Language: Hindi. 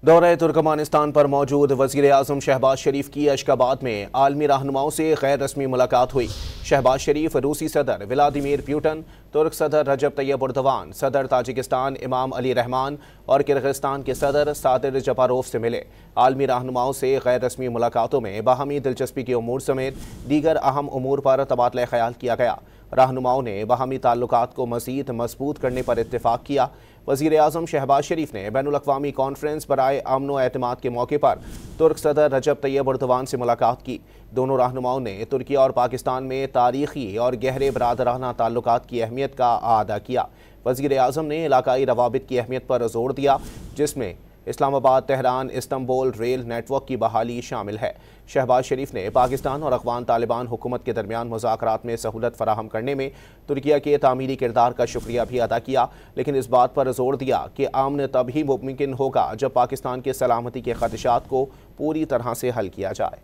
दौरे तुर्कमानिस्तान पर मौजूद वज़ीर-ए-आज़म शहबाज शरीफ की अशकाबाद में आलमी रहनुमाओं से गैर रस्मी मुलाकात हुई। शहबाज शरीफ रूसी सदर व्लादिमीर पुतिन, तुर्क सदर रजब तैयब एर्दोगान, सदर ताजिकिस्तान इमाम अली रहमान और किर्गिस्तान के सदर सादिर जपारोव से मिले। आलमी रहनुमाओं से गैर रस्मी मुलाकातों में बाहमी दिलचस्पी के उमूर समेत दीगर अहम उमूर पर तबादला ख्याल किया गया। रहनुमाओं ने बाहमी ताल्लुकात को मज़ीद मजबूत करने पर इत्तेफाक किया। वज़ीर-ए-आज़म शहबाज शरीफ ने बैनुल-अक़वामी कॉन्फ्रेंस बराए अमन व एतमाद के मौके पर तुर्क सदर रजब तैयब एर्दोगान से मुलाकात की। दोनों रहनुमाओं ने तुर्की और पाकिस्तान में तारीख़ी और गहरे बरादराना ताल्लुकात की अहमियत का अदा किया। वज़ीर-ए-आज़म ने इलाकाई रवाबित की अहमियत पर जोर दिया, जिसमें Islamabad, Tehran, Istanbul rail network की बहाली शामिल है। शहबाज शरीफ ने पाकिस्तान और अफ़गान तालिबान हुकूमत के दरमियान मुज़ाकरात में सहूलत फराहम करने में तुर्किया के तामीरी किरदार का शुक्रिया भी अदा किया, लेकिन इस बात पर जोर दिया कि अमन तभी मुमकिन होगा जब पाकिस्तान के सलामती के खदशात को पूरी तरह से हल किया जाए।